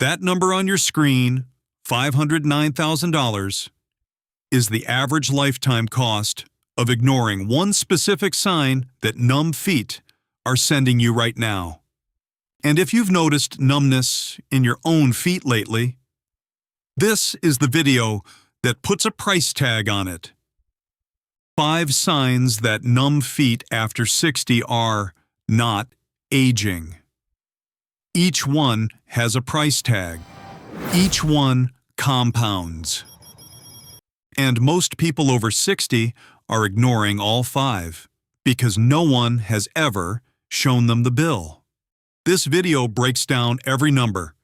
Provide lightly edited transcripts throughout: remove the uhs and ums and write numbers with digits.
That number on your screen, $509,000, is the average lifetime cost of ignoring one specific sign that numb feet are sending you right now. And if you've noticed numbness in your own feet lately, this is the video that puts a price tag on it. 5 signs that numb feet after 60 are not aging. Each one has a price tag. Each one compounds. And most people over 60 are ignoring all 5 because no one has ever shown them the bill. This video breaks down every number,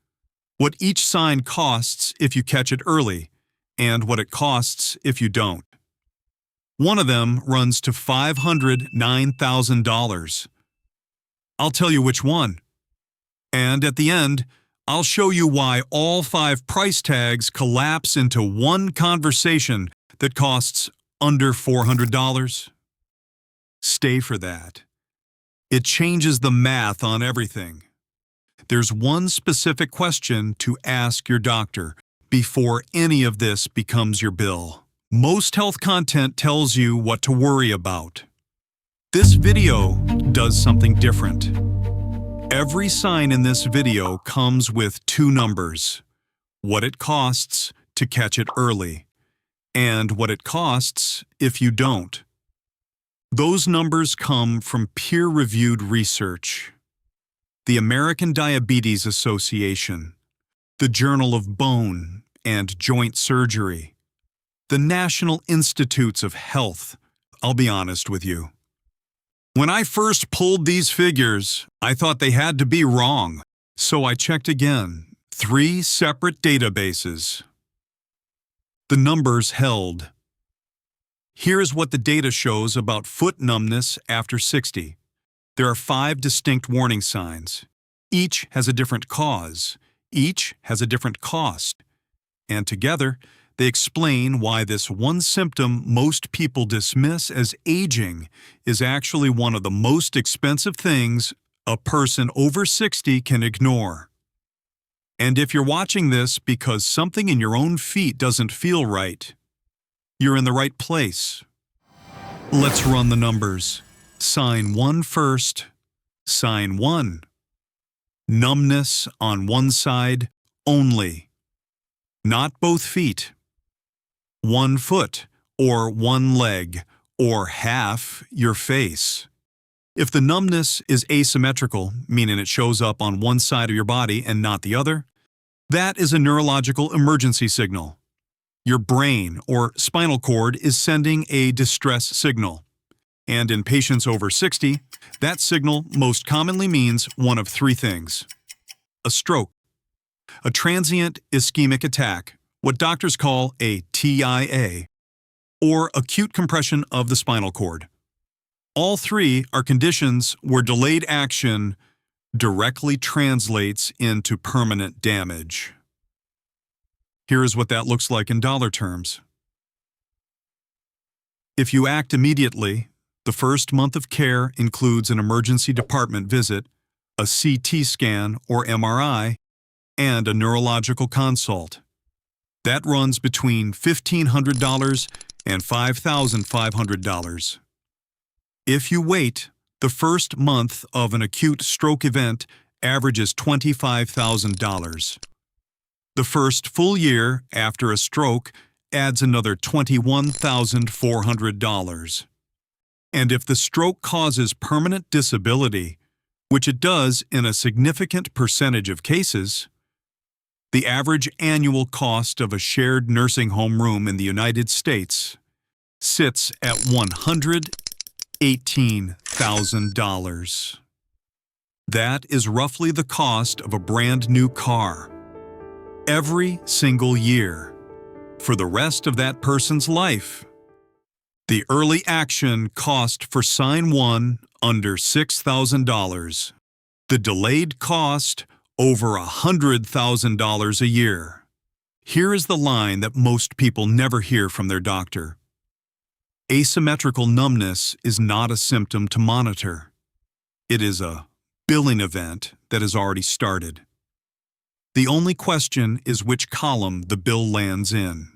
what each sign costs if you catch it early, and what it costs if you don't. One of them runs to $509,000. I'll tell you which one. And at the end, I'll show you why all 5 price tags collapse into one conversation that costs under $400. Stay for that. It changes the math on everything. There's one specific question to ask your doctor before any of this becomes your bill. Most health content tells you what to worry about. This video does something different. Every sign in this video comes with 2 numbers: what it costs to catch it early, and what it costs if you don't. Those numbers come from peer-reviewed research. The American Diabetes Association, the Journal of Bone and Joint Surgery, the National Institutes of Health. I'll be honest with you. When I first pulled these figures, I thought they had to be wrong. So I checked again. 3 separate databases. The numbers held. Here is what the data shows about foot numbness after 60. There are 5 distinct warning signs. Each has a different cause. Each has a different cost. And together, they explain why this one symptom most people dismiss as aging is actually one of the most expensive things a person over 60 can ignore. And if you're watching this because something in your own feet doesn't feel right, you're in the right place. Let's run the numbers. Sign 1 first. Sign 1. Numbness on one side only. Not both feet. 1 foot, or 1 leg, or half your face. If the numbness is asymmetrical, meaning it shows up on one side of your body and not the other, that is a neurological emergency signal. Your brain or spinal cord is sending a distress signal. And in patients over 60, that signal most commonly means one of 3 things: a stroke, a transient ischemic attack, what doctors call a TIA, or acute compression of the spinal cord. All 3 are conditions where delayed action directly translates into permanent damage. Here is what that looks like in dollar terms. If you act immediately, the first month of care includes an emergency department visit, a CT scan or MRI, and a neurological consult. That runs between $1,500 and $5,500. If you wait, the first month of an acute stroke event averages $25,000. The first full year after a stroke adds another $21,400. And if the stroke causes permanent disability, which it does in a significant percentage of cases, the average annual cost of a shared nursing home room in the United States sits at $118,000. That is roughly the cost of a brand new car. Every single year, for the rest of that person's life. The early action cost for sign 1 under $6,000. The delayed cost over $100,000 a year. Here is the line that most people never hear from their doctor. Asymmetrical numbness is not a symptom to monitor. It is a billing event that has already started. The only question is which column the bill lands in.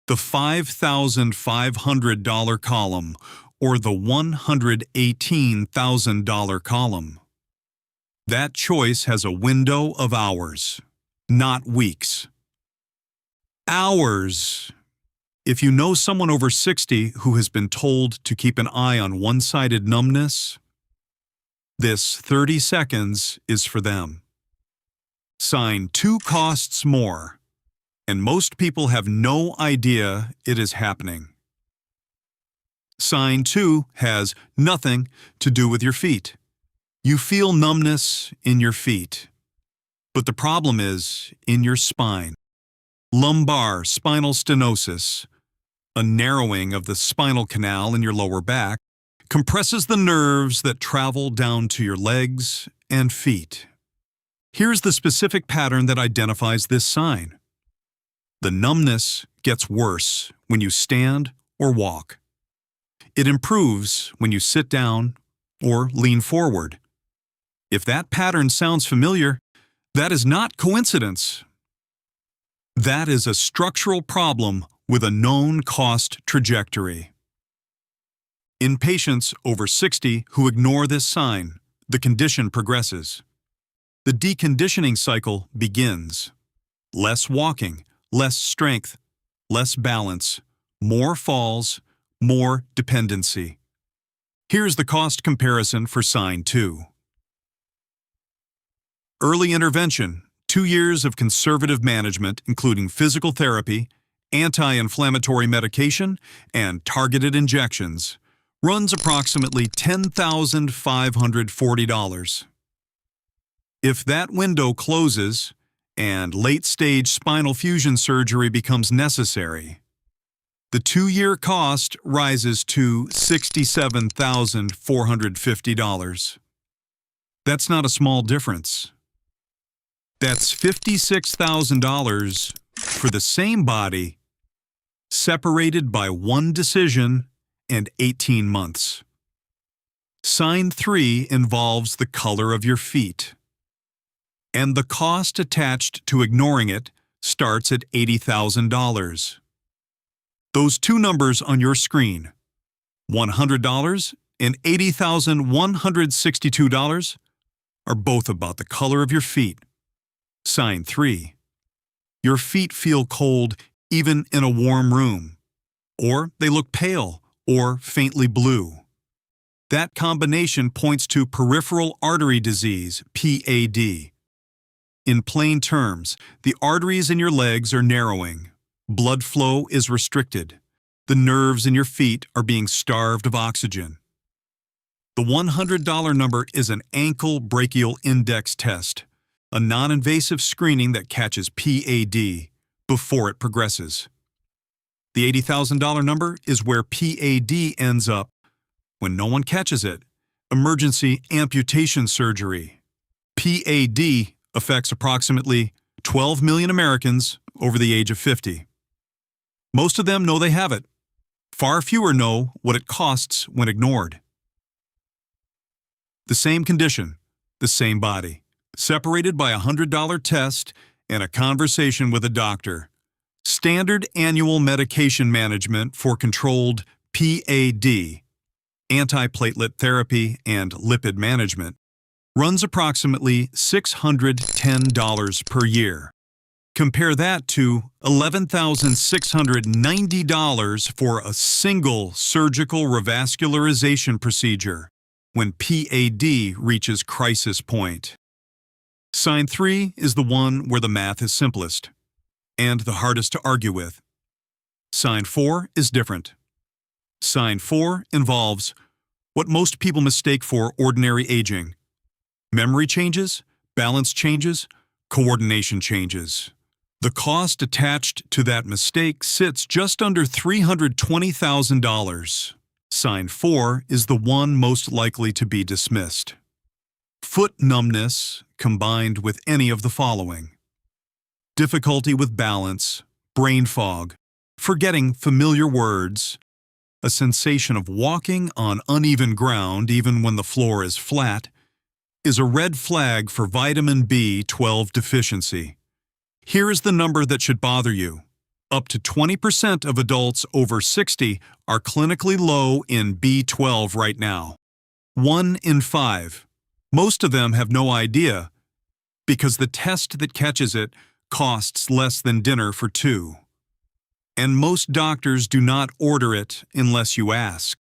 The $5,500 column or the $118,000 column. That choice has a window of hours, not weeks. Hours! If you know someone over 60 who has been told to keep an eye on one-sided numbness, this 30 seconds is for them. Sign 2 costs more, and most people have no idea it is happening. Sign 2 has nothing to do with your feet. You feel numbness in your feet, but the problem is in your spine. Lumbar spinal stenosis, a narrowing of the spinal canal in your lower back, compresses the nerves that travel down to your legs and feet. Here's the specific pattern that identifies this sign. The numbness gets worse when you stand or walk. It improves when you sit down or lean forward. If that pattern sounds familiar, that is not coincidence. That is a structural problem with a known cost trajectory. In patients over 60 who ignore this sign, the condition progresses. The deconditioning cycle begins. Less walking, less strength, less balance, more falls, more dependency. Here's the cost comparison for sign 2. Early intervention, 2 years of conservative management, including physical therapy, anti-inflammatory medication, and targeted injections, runs approximately $10,540. If that window closes and late-stage spinal fusion surgery becomes necessary, the 2-year cost rises to $67,450. That's not a small difference. That's $56,000 for the same body, separated by 1 decision and 18 months. Sign 3 involves the color of your feet, and the cost attached to ignoring it starts at $80,000. Those 2 numbers on your screen, $100 and $80,162, are both about the color of your feet. Sign 3. Your feet feel cold even in a warm room, or they look pale or faintly blue. That combination points to Peripheral Artery Disease, PAD. In plain terms, the arteries in your legs are narrowing. Blood flow is restricted. The nerves in your feet are being starved of oxygen. The $100 number is an ankle brachial index test, a non-invasive screening that catches PAD before it progresses. The $80,000 number is where PAD ends up when no one catches it, emergency amputation surgery. PAD affects approximately 12 million Americans over the age of 50. Most of them know they have it. Far fewer know what it costs when ignored. The same condition, the same body, separated by a $100 test and a conversation with a doctor. Standard annual medication management for controlled PAD, antiplatelet therapy and lipid management, runs approximately $610 per year. Compare that to $11,690 for a single surgical revascularization procedure when PAD reaches crisis point. Sign 3 is the one where the math is simplest and the hardest to argue with. Sign 4 is different. Sign 4 involves what most people mistake for ordinary aging: memory changes, balance changes, coordination changes. The cost attached to that mistake sits just under $320,000. Sign 4 is the one most likely to be dismissed. Foot numbness combined with any of the following: difficulty with balance, brain fog, forgetting familiar words, a sensation of walking on uneven ground even when the floor is flat, is a red flag for vitamin B12 deficiency, Here is the number that should bother you. Up to 20% of adults over 60 are clinically low in B12 right now. 1 in 5. Most of them have no idea because the test that catches it costs less than dinner for two. And most doctors do not order it unless you ask.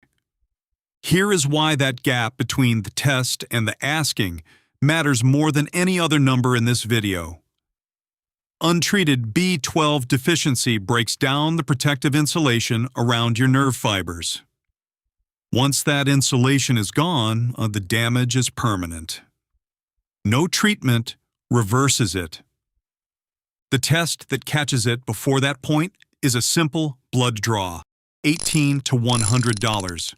Here is why that gap between the test and the asking matters more than any other number in this video. Untreated B12 deficiency breaks down the protective insulation around your nerve fibers. Once that insulation is gone, the damage is permanent. No treatment reverses it. The test that catches it before that point is a simple blood draw, $18 to $100.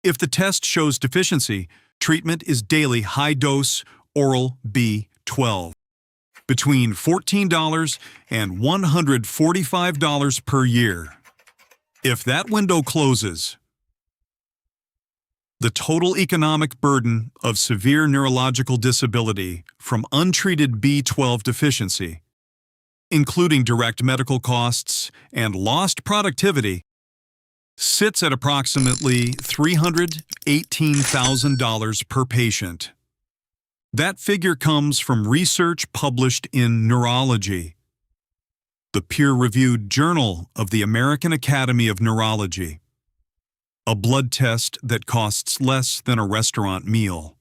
If the test shows deficiency, treatment is daily high-dose oral B12. Between $14 and $145 per year. If that window closes, the total economic burden of severe neurological disability from untreated B12 deficiency, including direct medical costs and lost productivity, sits at approximately $318,000 per patient. That figure comes from research published in Neurology, the peer-reviewed journal of the American Academy of Neurology, a blood test that costs less than a restaurant meal,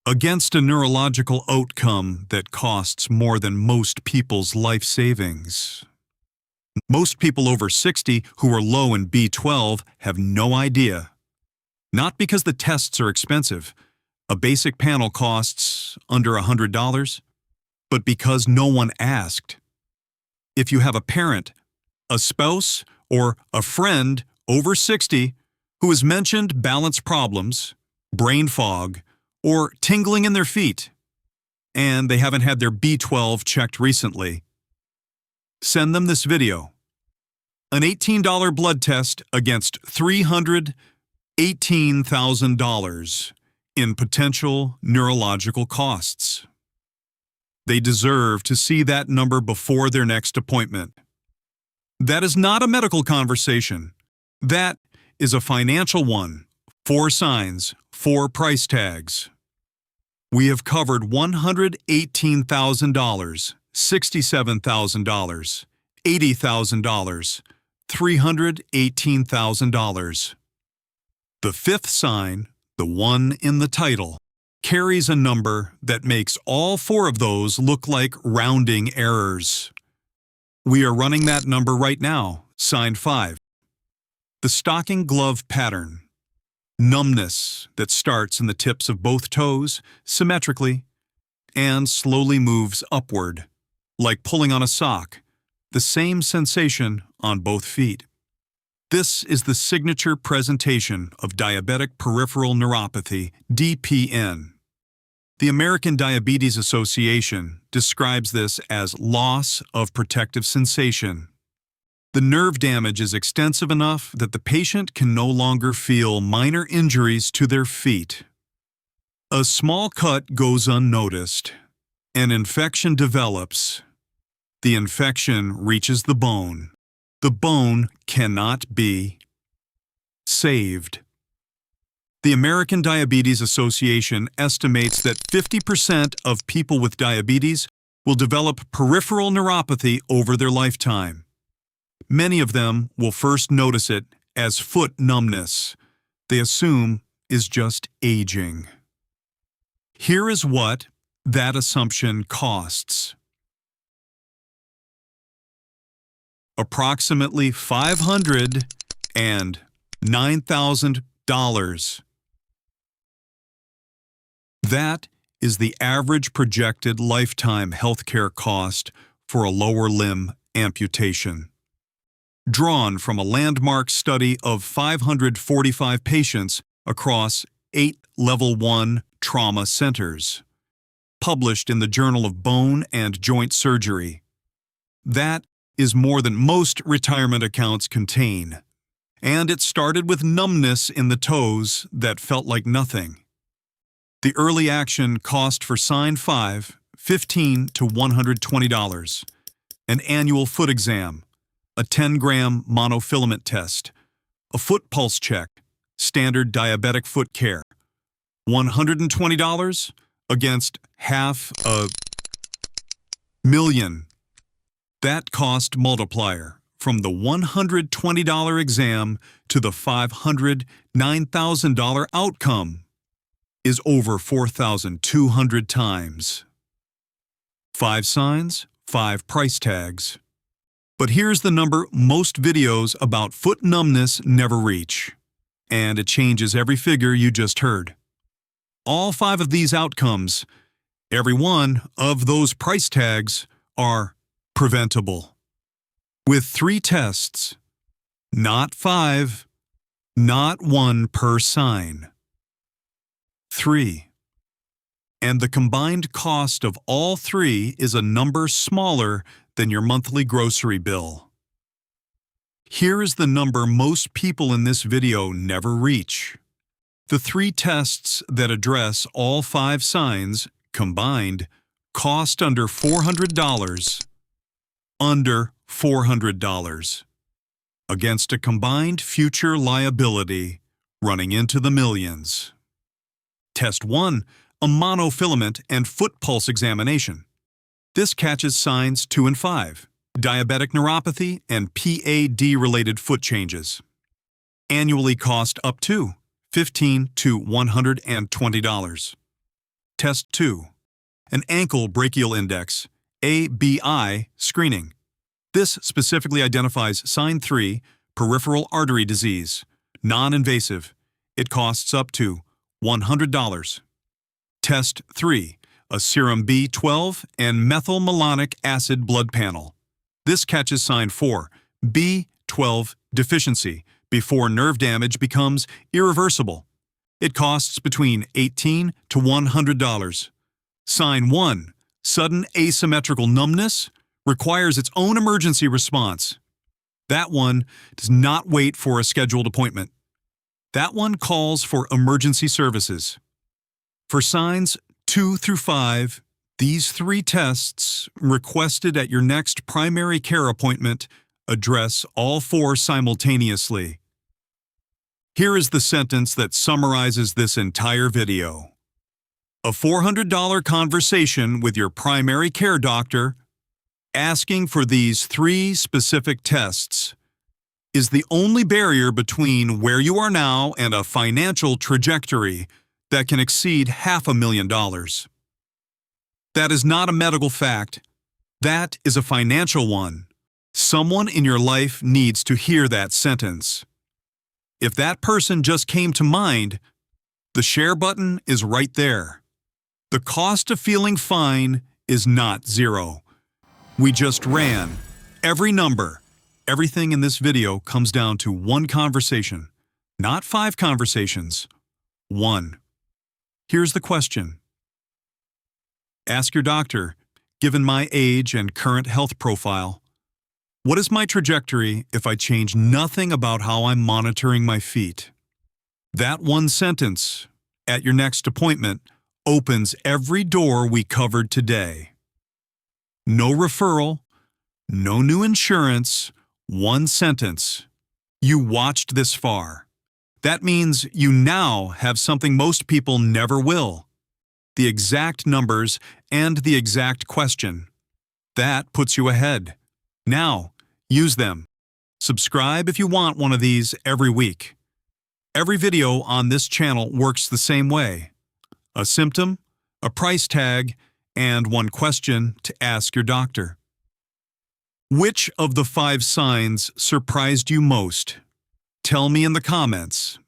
against a neurological outcome that costs more than most people's life savings. Most people over 60 who are low in B12 have no idea. Not because the tests are expensive. A basic panel costs under $100, but because no one asked. If you have a parent, a spouse, or a friend over 60 who has mentioned balance problems, brain fog, or tingling in their feet, and they haven't had their B12 checked recently, send them this video. An $18 blood test against $318,000 in potential neurological costs. They deserve to see that number before their next appointment. That is not a medical conversation. That is a financial one. 4 signs, 4 price tags. We have covered $118,000, $67,000, $80,000, $318,000. The 5th sign, the one in the title, carries a number that makes all 4 of those look like rounding errors. We are running that number right now, sign 5. The stocking glove pattern. Numbness that starts in the tips of both toes, symmetrically, and slowly moves upward, like pulling on a sock, the same sensation on both feet. This is the signature presentation of diabetic peripheral neuropathy, DPN. The American Diabetes Association describes this as loss of protective sensation. The nerve damage is extensive enough that the patient can no longer feel minor injuries to their feet. A small cut goes unnoticed. An infection develops. The infection reaches the bone. The bone cannot be saved. The American Diabetes Association estimates that 50% of people with diabetes will develop peripheral neuropathy over their lifetime. Many of them will first notice it as foot numbness. They assume is just aging. Here is what that assumption costs. Approximately $509,000. That is the average projected lifetime healthcare cost for a lower limb amputation. Drawn from a landmark study of 545 patients across 8 Level 1 trauma centers, published in the Journal of Bone and Joint Surgery. That is more than most retirement accounts contain. And it started with numbness in the toes that felt like nothing. The early action cost for sign 5, $15 to $120. An annual foot exam, a 10-gram monofilament test, a foot pulse check, standard diabetic foot care. $120 against $500,000. That cost multiplier from the $120 exam to the $509,000 outcome is over 4,200 times. 5 signs, 5 price tags. But here's the number most videos about foot numbness never reach, and it changes every figure you just heard. All 5 of these outcomes, every one of those price tags, are preventable. With 3 tests, not 5, not 1 per sign. 3. And the combined cost of all 3 is a number smaller than your monthly grocery bill. Here is the number most people in this video never reach. The 3 tests that address all 5 signs, combined, cost under $400. Under $400. Against a combined future liability running into the millions. Test 1, a monofilament and foot pulse examination. This catches signs 2 and 5, diabetic neuropathy and PAD-related foot changes. Annually cost up to $15 to $120. Test 2, an ankle brachial index, ABI, screening. This specifically identifies sign 3, peripheral artery disease, non-invasive. It costs up to $100. Test 3, a serum B12 and methylmalonic acid blood panel. This catches sign 4, B12 deficiency, before nerve damage becomes irreversible. It costs between $18 to $100. Sign 1, sudden asymmetrical numbness, requires its own emergency response. That one does not wait for a scheduled appointment. That one calls for emergency services. For signs 2 through 5, these 3 tests, requested at your next primary care appointment, address all 4 simultaneously. Here is the sentence that summarizes this entire video. A $400 conversation with your primary care doctor, asking for these 3 specific tests, is the only barrier between where you are now and a financial trajectory that can exceed $500,000. That is not a medical fact. That is a financial one. Someone in your life needs to hear that sentence. If that person just came to mind, the share button is right there. The cost of feeling fine is not 0. We just ran every number. Everything in this video comes down to 1 conversation, not 5 conversations. 1. Here's the question. Ask your doctor, given my age and current health profile, what is my trajectory if I change nothing about how I'm monitoring my feet? That one sentence, at your next appointment, opens every door we covered today. No referral, no new insurance, 1 sentence. You watched this far. That means you now have something most people never will. The exact numbers and the exact question. That puts you ahead. Now, use them. Subscribe if you want one of these every week. Every video on this channel works the same way. A symptom, a price tag, and 1 question to ask your doctor. Which of the 5 signs surprised you most? Tell me in the comments.